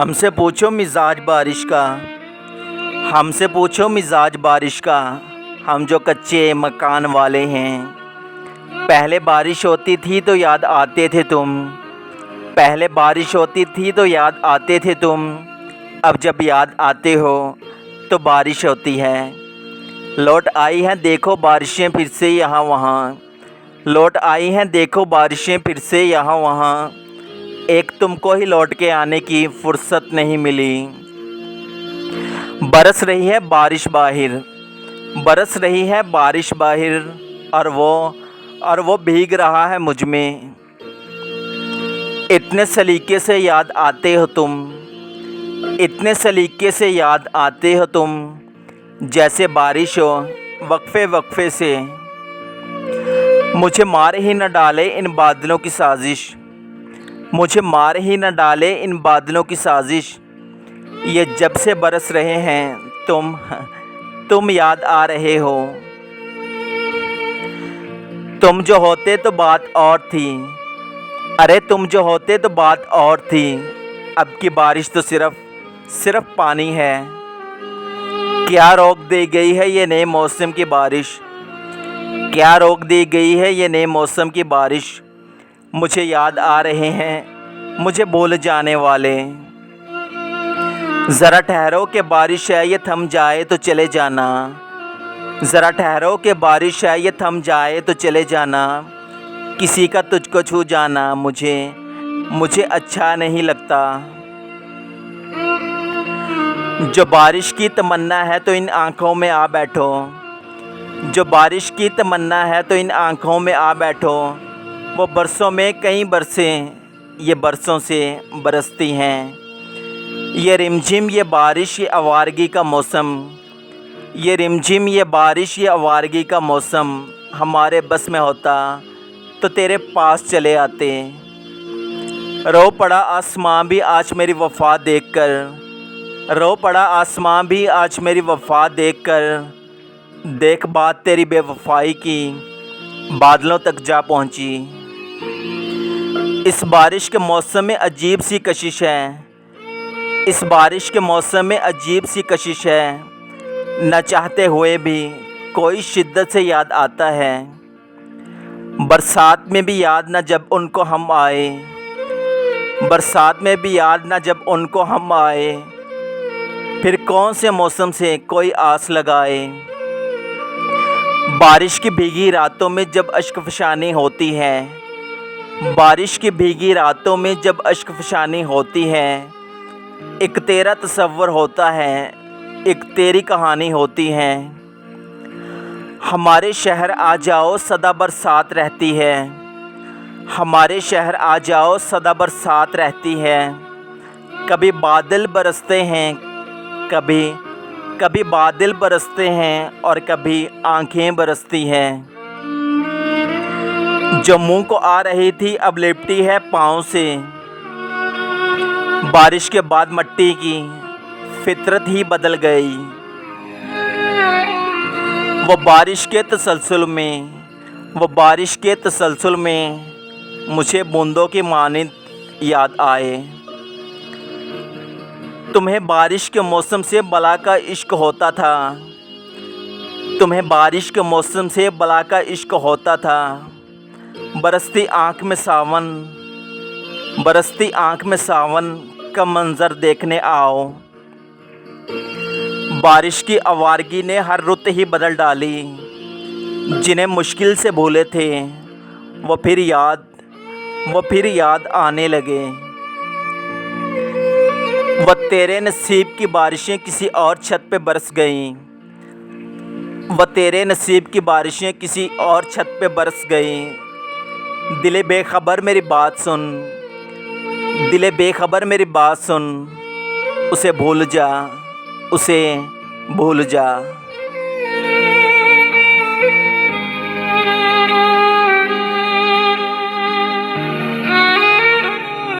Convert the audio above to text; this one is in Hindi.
हमसे पूछो मिजाज बारिश का, हमसे पूछो मिजाज बारिश का। हम जो कच्चे मकान वाले हैं। पहले बारिश होती थी तो याद आते थे तुम, पहले बारिश होती थी तो याद आते थे तुम। अब जब याद आते हो तो बारिश होती है। लौट आई हैं देखो बारिशें फिर से यहाँ वहाँ, लौट आई हैं देखो बारिशें फिर से यहाँ वहाँ। एक तुमको ही लौट के आने की फुर्सत नहीं मिली। बरस रही है बारिश बाहिर, बरस रही है बारिश बाहिर, और वो भीग रहा है मुझ में। इतने सलीके से याद आते हो तुम, इतने सलीके से याद आते हो तुम। जैसे बारिश हो वक्फे वक्फे से। मुझे मार ही न डाले इन बादलों की साजिश, मुझे मार ही न डाले इन बादलों की साजिश। ये जब से बरस रहे हैं तुम याद आ रहे हो। तुम जो होते तो बात और थी, अरे तुम जो होते तो बात और थी। अब की बारिश तो सिर्फ पानी है। क्या रोक दी गई है ये नए मौसम की बारिश, क्या रोक दी गई है ये नए मौसम की बारिश। मुझे याद आ रहे हैं मुझे भूल जाने वाले। ज़रा ठहरो कि बारिश है ये थम जाए तो चले जाना, ज़रा ठहरो कि बारिश है ये थम जाए तो चले जाना। किसी का तुझको छू जाना मुझे अच्छा नहीं लगता। जो बारिश की तमन्ना है तो इन आँखों में आ बैठो, जो बारिश की तमन्ना है तो इन आँखों में आ बैठो। वो बरसों में कई बरसें ये बरसों से बरसती हैं। ये रिमझिम ये बारिश ये आवारगी का मौसम, ये रिमझिम ये बारिश ये आवारगी का मौसम। हमारे बस में होता तो तेरे पास चले आते। रो पड़ा आसमां भी आज मेरी वफ़ा देखकर, रो पड़ा आसमां भी आज मेरी वफ़ा देखकर। देख बात तेरी बेवफाई की बादलों तक जा पहुंची। इस बारिश के मौसम में अजीब सी कशिश है, इस बारिश के मौसम में अजीब सी कशिश है। न चाहते हुए भी कोई शिद्दत से याद आता है। बरसात में भी याद न जब उनको हम आए, बरसात में भी याद न जब उनको हम आए। फिर कौन से मौसम से कोई आस लगाए। बारिश की भीगी रातों में जब अश्क-फ़शानी होती है, बारिश की भीगी रातों में जब अश्क-फ़शानी होती है। एक तेरा तसव्वुर होता है, एक तेरी कहानी होती है। हमारे शहर आ जाओ सदा बरसात रहती है, हमारे शहर आ जाओ सदा बरसात रहती है। कभी बादल बरसते हैं, कभी बादल बरसते हैं और कभी आँखें बरसती हैं। जो मुँह को आ रही थी अब लिपटी है पाँव से। बारिश के बाद मिट्टी की फितरत ही बदल गई। वो बारिश के तसलसल में, वो बारिश के तसलसल में मुझे बूंदों की मानिंद याद आए। तुम्हें बारिश के मौसम से बला का इश्क होता था, तुम्हें बारिश के मौसम से बला का इश्क होता था। बरसती आँख में सावन, बरसती आँख में सावन का मंज़र देखने आओ। बारिश की आवारगी ने हर रुत ही बदल डाली। जिन्हें मुश्किल से भूले थे वो फिर याद आने लगे। वो तेरे नसीब की बारिशें किसी और छत पे बरस गईं, वो तेरे नसीब की बारिशें किसी और छत पे बरस गईं। दिले बेखबर मेरी बात सुन, दिले बेखबर मेरी बात सुन। उसे भूल जा, उसे भूल जा।